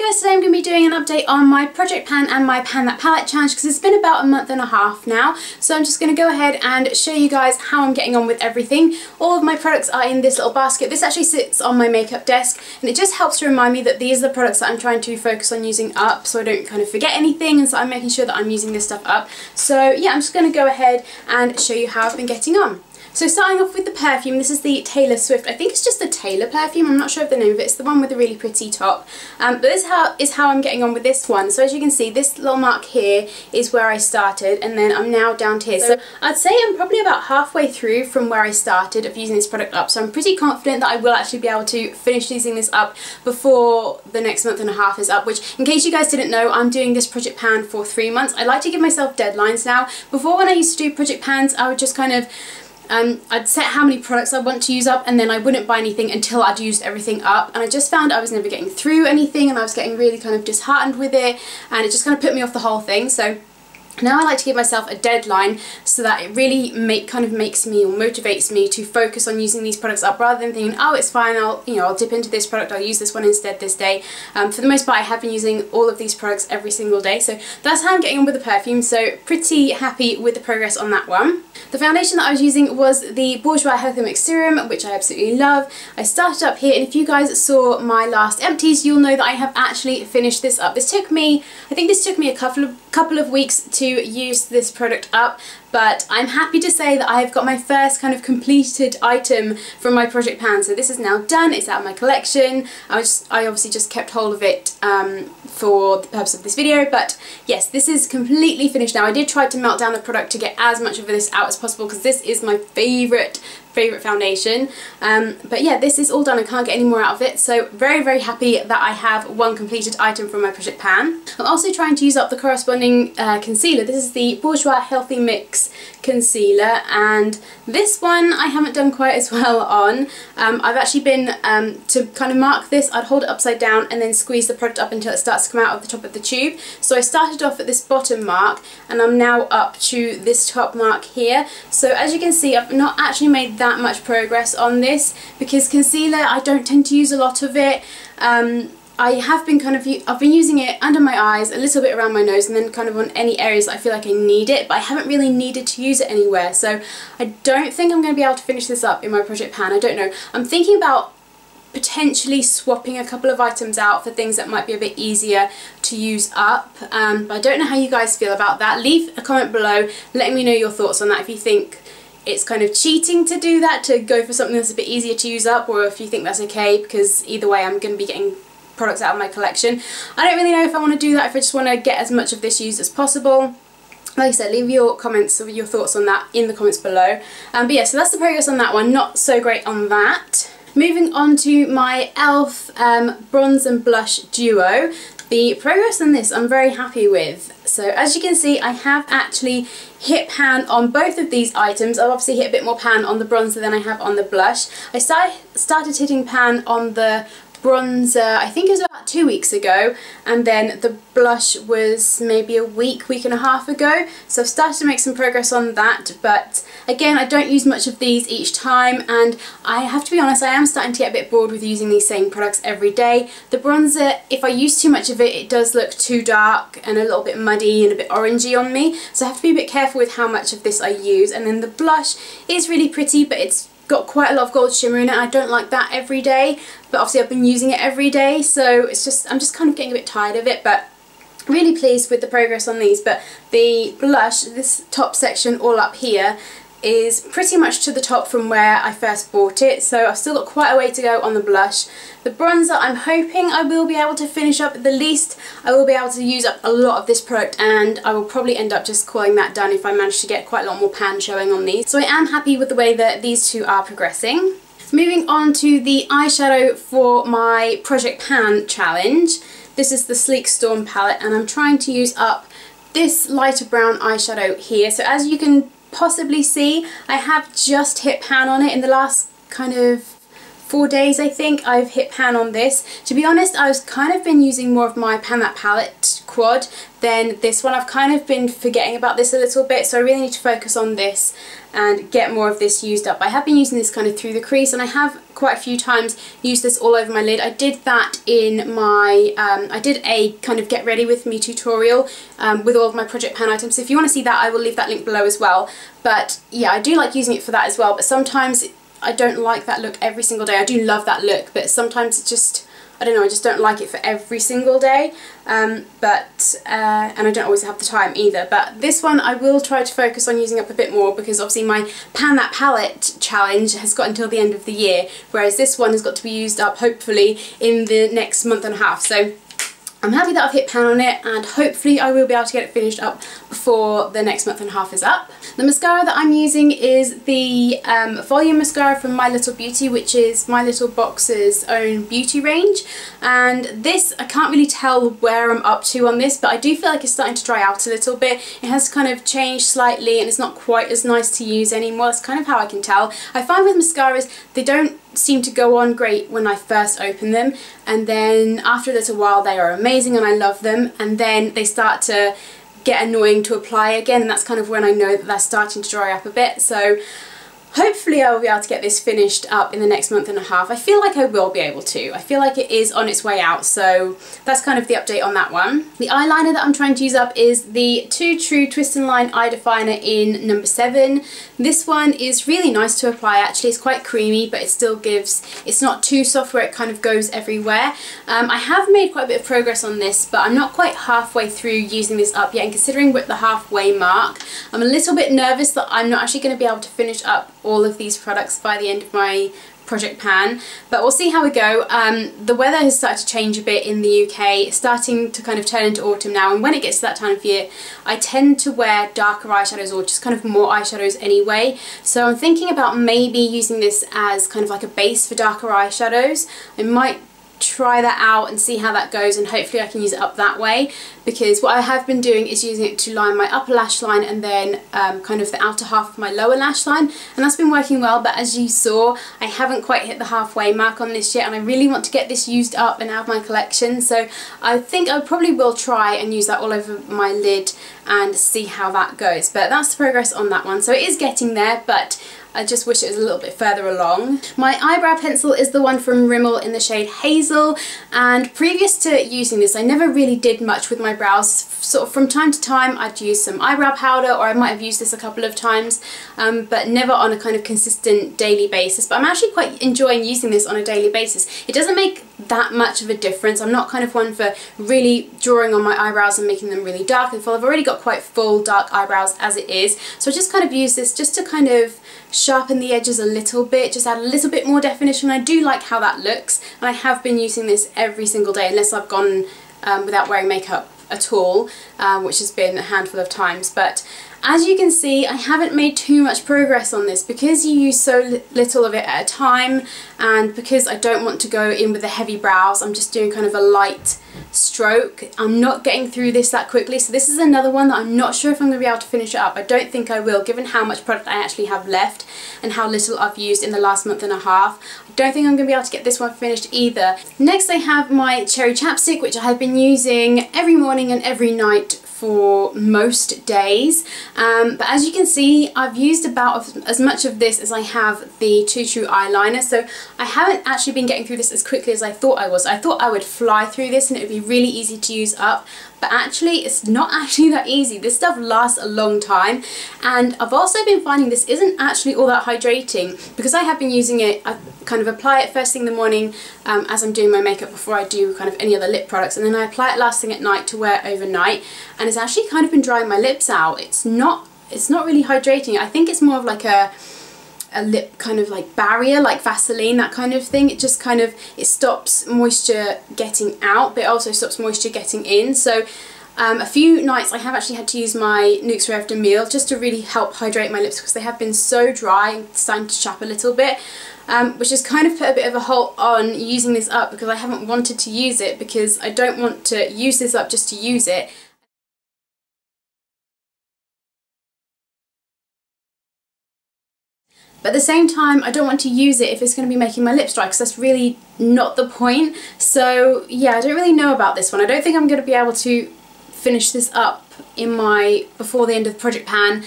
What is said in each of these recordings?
guys, today I'm going to be doing an update on my project pan and my Pan That Palette challenge because it's been about a month and a half now. So I'm just going to go ahead and show you guys how I'm getting on with everything. All of my products are in this little basket. This actually sits on my makeup desk and it just helps to remind me that these are the products that I'm trying to focus on using up so I don't kind of forget anything, and so I'm making sure that I'm using this stuff up. So yeah, I'm just going to go ahead and show you how I've been getting on. So starting off with the perfume, this is the Taylor Swift. I think it's just the Taylor perfume, I'm not sure of the name of it. It's the one with a really pretty top. But this is how I'm getting on with this one. So as you can see, this little mark here is where I started, and then I'm now down to here. So I'd say I'm probably about halfway through from where I started of using this product up. So I'm pretty confident that I will actually be able to finish using this up before the next month and a half is up, which, in case you guys didn't know, I'm doing this project pan for 3 months. I like to give myself deadlines now. Before, when I used to do project pans, I would just kind of I'd set how many products I want to use up, and then I wouldn't buy anything until I'd used everything up, and I just found I was never getting through anything and I was getting really kind of disheartened with it, and it just kind of put me off the whole thing. So now I like to give myself a deadline so that it really kind of makes me or motivates me to focus on using these products up, rather than thinking, oh, it's fine, I'll dip into this product, I'll use this one instead this day. For the most part, I have been using all of these products every single day, so that's how I'm getting on with the perfume. So pretty happy with the progress on that one. The foundation that I was using was the Bourjois Healthy Mix Serum, which I absolutely love. I started up here, and if you guys saw my last empties, you'll know that I have actually finished this up. This took me, I think this took me a couple of weeks to use this product up, but I'm happy to say that I've got my first kind of completed item from my project pan. So this is now done, it's out of my collection. I obviously just kept hold of it for the purpose of this video, but yes, this is completely finished now. I did try to melt down the product to get as much of this out as possible because this is my favourite foundation, but yeah, this is all done. I can't get any more out of it, so very happy that I have one completed item from my project pan. I'm also trying to use up the corresponding concealer. This is the Bourjois Healthy Mix concealer, and this one I haven't done quite as well on. I've actually been, to kind of mark this, I'd hold it upside down and then squeeze the product up until it starts to come out of the top of the tube. So I started off at this bottom mark and I'm now up to this top mark here. So as you can see, I've not actually made that much progress on this because concealer, I don't tend to use a lot of it. I've been using it under my eyes, a little bit around my nose, and then kind of on any areas that I feel like I need it, but I haven't really needed to use it anywhere. So I don't think I'm going to be able to finish this up in my project pan. I don't know. I'm thinking about potentially swapping a couple of items out for things that might be a bit easier to use up, but I don't know how you guys feel about that. Leave a comment below letting me know your thoughts on that, if you think it's kind of cheating to do that, to go for something that's a bit easier to use up, or if you think that's okay, because either way I'm going to be getting products out of my collection. I don't really know if I want to do that, if I just want to get as much of this used as possible. Like I said, leave your comments or your thoughts on that in the comments below. But yeah, so that's the progress on that one. Not so great on that. Moving on to my e.l.f. Bronze and Blush Duo. The progress on this I'm very happy with. So as you can see, I have actually hit pan on both of these items. I've obviously hit a bit more pan on the bronzer than I have on the blush. I started hitting pan on the bronzer, I think it was about 2 weeks ago, and then the blush was maybe a week and a half ago. So I've started to make some progress on that, but again, I don't use much of these each time, and I have to be honest, I am starting to get a bit bored with using these same products every day. The bronzer, if I use too much of it, it does look too dark and a little bit muddy and a bit orangey on me, so I have to be a bit careful with how much of this I use. And then the blush is really pretty, but it's got quite a lot of gold shimmer in it. I don't like that every day, but obviously I've been using it every day, so I'm just kind of getting a bit tired of it, but really pleased with the progress on these. But the blush, this top section all up here, is pretty much to the top from where I first bought it, so I've still got quite a way to go on the blush. The bronzer, I'm hoping I will be able to finish up. At the least I will be able to use up a lot of this product, and I will probably end up just calling that done if I manage to get quite a lot more pan showing on these. So I am happy with the way that these two are progressing. Moving on to the eyeshadow for my Project Pan challenge. This is the Sleek Storm palette, and I'm trying to use up this lighter brown eyeshadow here. So as you can possibly see, I have just hit pan on it in the last kind of 4 days I think I've hit pan on this. To be honest, I've kind of been using more of my Pan That Palette quad than this one. I've kind of been forgetting about this a little bit, so I really need to focus on this and get more of this used up. I have been using this kind of through the crease, and I have quite a few times used this all over my lid. I did that in my, I did a kind of get ready with me tutorial with all of my project pan items. So if you want to see that, I will leave that link below as well. But yeah, I do like using it for that as well, but sometimes I don't like that look every single day. I do love that look, but sometimes it's just, I don't know, I just don't like it for every single day, and I don't always have the time either. But this one I will try to focus on using up a bit more, because obviously my Pan That Palette challenge has got until the end of the year, whereas this one has got to be used up hopefully in the next month and a half. So I'm happy that I've hit pan on it, and hopefully I will be able to get it finished up before the next month and a half is up. The mascara that I'm using is the volume mascara from My Little Beauty, which is My Little Box's own beauty range. And this, I can't really tell where I'm up to on this, but I do feel like it's starting to dry out a little bit. It has kind of changed slightly, and it's not quite as nice to use anymore. That's kind of how I can tell. I find with mascaras, they don't seem to go on great when I first open them, and then after a little while they are amazing and I love them, and then they start to get annoying to apply again, and that's kind of when I know that they're starting to dry up a bit. So hopefully I will be able to get this finished up in the next month and a half. I feel like I will be able to. I feel like it is on its way out, so that's kind of the update on that one. The eyeliner that I'm trying to use up is the Too True Twist and Line Eye Definer in number 7. This one is really nice to apply actually. It's quite creamy, but it still gives, it's not too soft where it kind of goes everywhere. I have made quite a bit of progress on this, but I'm not quite halfway through using this up yet, and considering we're at the halfway mark, I'm a little bit nervous that I'm not actually going to be able to finish up all of these products by the end of my project pan, but we'll see how we go. The weather has started to change a bit in the UK. It's starting to kind of turn into autumn now, and when it gets to that time of year I tend to wear darker eyeshadows, or just kind of more eyeshadows anyway, so I'm thinking about maybe using this as kind of like a base for darker eyeshadows. I might try that out and see how that goes, and hopefully I can use it up that way, because what I have been doing is using it to line my upper lash line and then kind of the outer half of my lower lash line, and that's been working well. But as you saw, I haven't quite hit the halfway mark on this yet, and I really want to get this used up and out of my collection, so I think I probably will try and use that all over my lid and see how that goes. But that's the progress on that one, so it is getting there, but I just wish it was a little bit further along. My eyebrow pencil is the one from Rimmel in the shade Hazel, and previous to using this I never really did much with my brows. Sort of from time to time I'd use some eyebrow powder, or I might have used this a couple of times, but never on a kind of consistent daily basis. But I'm actually quite enjoying using this on a daily basis. It doesn't make that much of a difference. I'm not kind of one for really drawing on my eyebrows and making them really dark and full. I've already got quite full dark eyebrows as it is, so I just kind of use this just to kind of sharpen the edges a little bit, just add a little bit more definition. I do like how that looks, and I have been using this every single day unless I've gone without wearing makeup at all, which has been a handful of times. But as you can see, I haven't made too much progress on this because you use so little of it at a time, and because I don't want to go in with the heavy brows, I'm just doing kind of a light stroke. I'm not getting through this that quickly, so this is another one that I'm not sure if I'm going to be able to finish it up. I don't think I will, given how much product I actually have left and how little I've used in the last month and a half. I don't think I'm going to be able to get this one finished either. Next I have my cherry chapstick, which I have been using every morning and every night for most days, but as you can see I've used about as much of this as I have the Too True eyeliner, so I haven't actually been getting through this as quickly as I thought I was. I thought I would fly through this and it would be really easy to use up, but actually it's not actually that easy. This stuff lasts a long time, and I've also been finding this isn't actually all that hydrating, because I have been using it, I kind of apply it first thing in the morning as I'm doing my makeup before I do kind of any other lip products, and then I apply it last thing at night to wear overnight, and it's actually kind of been drying my lips out. It's not really hydrating. I think it's more of like a lip kind of like barrier, like Vaseline, that kind of thing. It just kind of, it stops moisture getting out, but it also stops moisture getting in. So a few nights I have actually had to use my Nuxe Rev de Miel just to really help hydrate my lips, because they have been so dry and starting to chap a little bit, which has kind of put a bit of a halt on using this up, because I haven't wanted to use it, because I don't want to use this up just to use it. But at the same time, I don't want to use it if it's going to be making my lips dry, because that's really not the point. So yeah, I don't really know about this one. I don't think I'm going to be able to finish this up before the end of the project pan,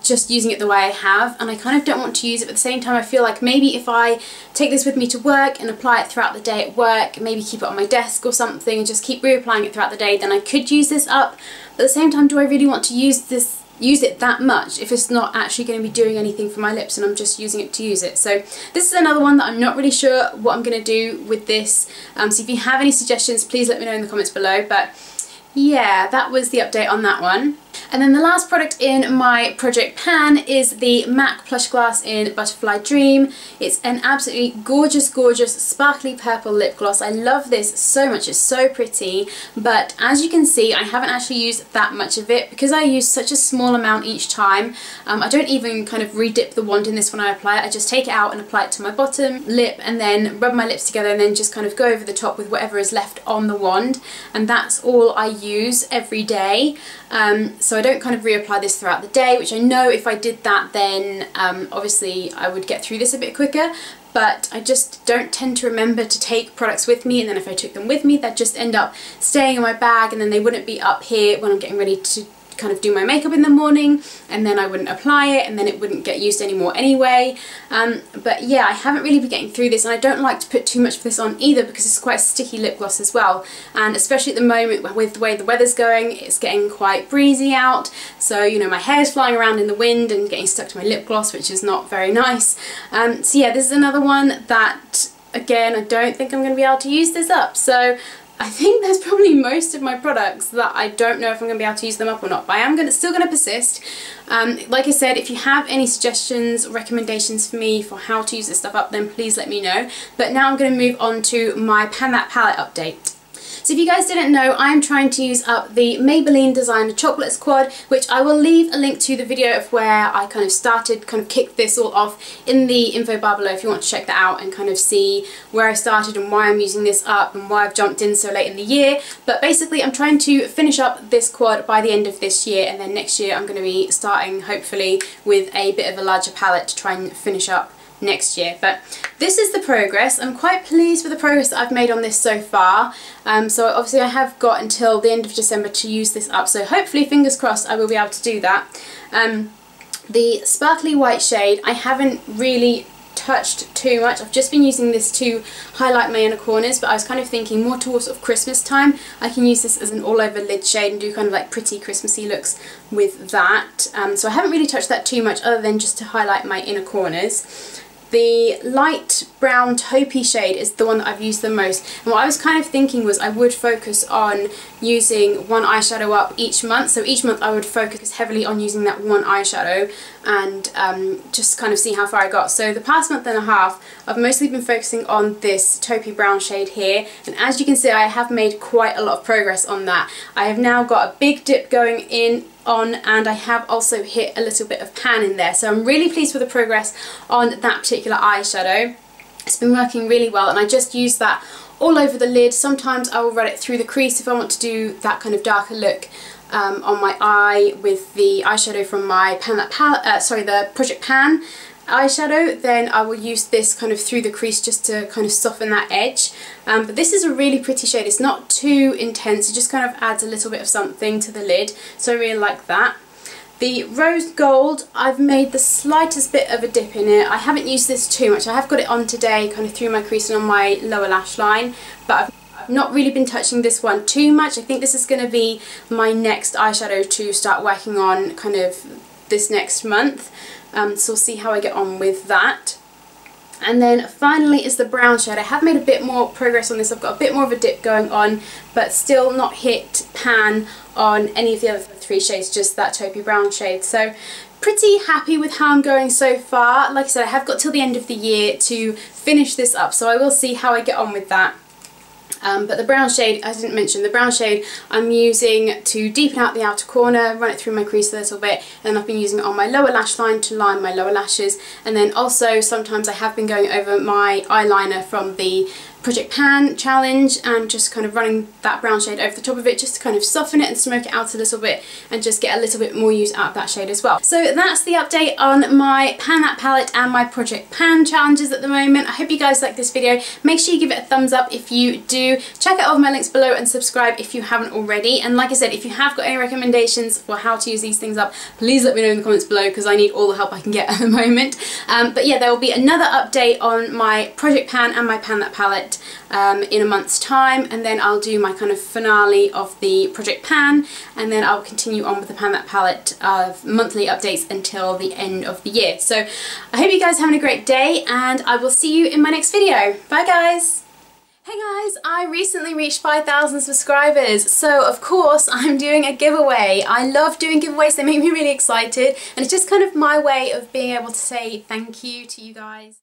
just using it the way I have, and I kind of don't want to use it. But at the same time, I feel like maybe if I take this with me to work and apply it throughout the day at work, maybe keep it on my desk or something and just keep reapplying it throughout the day, then I could use this up. But at the same time, do I really want to use it that much if it's not actually going to be doing anything for my lips and I'm just using it to use it? So this is another one that I'm not really sure what I'm going to do with this. So if you have any suggestions, please let me know in the comments below. But yeah, that was the update on that one. And then the last product in my project pan is the MAC Plush Glass in Butterfly Dream. It's an absolutely gorgeous, gorgeous sparkly purple lip gloss. I love this so much, it's so pretty, but as you can see, I haven't actually used that much of it because I use such a small amount each time. I don't even kind of re-dip the wand in this when I apply it. I just take it out and apply it to my bottom lip and then rub my lips together and then just kind of go over the top with whatever is left on the wand, and that's all I use every day. So I don't kind of reapply this throughout the day, which I know if I did that then obviously I would get through this a bit quicker, but I just don't tend to remember to take products with me, and then if I took them with me they'd just end up staying in my bag and then they wouldn't be up here when I'm getting ready to kind of do my makeup in the morning, and then I wouldn't apply it and then it wouldn't get used anymore anyway. But yeah, I haven't really been getting through this, and I don't like to put too much of this on either because it's quite a sticky lip gloss as well, and especially at the moment with the way the weather's going, it's getting quite breezy out, so you know, my hair's flying around in the wind and getting stuck to my lip gloss, which is not very nice. So yeah, this is another one that again I don't think I'm going to be able to use this up. So I think there's probably most of my products that I don't know if I'm going to be able to use them up or not, but I am still going to persist. Like I said, if you have any suggestions or recommendations for me for how to use this stuff up, then please let me know. But now I'm going to move on to my Pan That Palette update. So if you guys didn't know, I'm trying to use up the Maybelline Designer Chocolate Squad, which I will leave a link to the video of where I kind of kicked this all off in the info bar below if you want to check that out and kind of see where I started and why I'm using this up and why I've jumped in so late in the year. But basically I'm trying to finish up this quad by the end of this year, and then next year I'm going to be starting hopefully with a bit of a larger palette to try and finish up next year. But this is the progress. I'm quite pleased with the progress that I've made on this so far. So obviously I have got until the end of December to use this up, so hopefully, fingers crossed, I will be able to do that. The sparkly white shade I haven't really touched too much. I've just been using this to highlight my inner corners, but I was kind of thinking more towards sort of Christmas time I can use this as an all over lid shade and do kind of like pretty Christmassy looks with that. So I haven't really touched that too much other than just to highlight my inner corners. The light brown taupey shade is the one that I've used the most, and what I was kind of thinking was I would focus on using one eyeshadow up each month, so each month I would focus heavily on using that one eyeshadow and just kind of see how far I got. So the past month and a half I've mostly been focusing on this taupey brown shade here, and as you can see I have made quite a lot of progress on that. I have now got a big dip going on, and I have also hit a little bit of pan in there, so I'm really pleased with the progress on that particular eyeshadow. It's been working really well, and I just use that all over the lid. Sometimes I will run it through the crease if I want to do that kind of darker look on my eye with the eyeshadow from my the Project Pan eyeshadow. Then I will use this kind of through the crease just to kind of soften that edge. But this is a really pretty shade. It's not too intense, it just kind of adds a little bit of something to the lid, so I really like that. The rose gold, I've made the slightest bit of a dip in it. I haven't used this too much. I have got it on today kind of through my crease and on my lower lash line, but I've not really been touching this one too much. I think this is going to be my next eyeshadow to start working on kind of this next month. So we'll see how I get on with that. And then finally is the brown shade. I have made a bit more progress on this. I've got a bit more of a dip going on, but still not hit pan on any of the other three shades, just that taupey brown shade. So pretty happy with how I'm going so far. Like I said, I have got till the end of the year to finish this up, so I will see how I get on with that. But the brown shade, I didn't mention, the brown shade I'm using to deepen out the outer corner, run it through my crease a little bit, and I've been using it on my lower lash line to line my lower lashes, and then also sometimes I have been going over my eyeliner from the Project Pan challenge and just kind of running that brown shade over the top of it just to kind of soften it and smoke it out a little bit and just get a little bit more use out of that shade as well. So that's the update on my Pan That palette and my Project Pan challenges at the moment. I hope you guys like this video. Make sure you give it a thumbs up if you do. Check out all of my links below and subscribe if you haven't already. And like I said, if you have got any recommendations for how to use these things up, please let me know in the comments below because I need all the help I can get at the moment. But yeah, there will be another update on my Project Pan and my Pan That palette in a month's time, and then I'll do my kind of finale of the Project Pan, and then I'll continue on with the Pan That palette of monthly updates until the end of the year. So I hope you guys are having a great day, and I will see you in my next video. Bye guys! Hey guys, I recently reached 5,000 subscribers, so of course I'm doing a giveaway. I love doing giveaways, they make me really excited, and it's just kind of my way of being able to say thank you to you guys.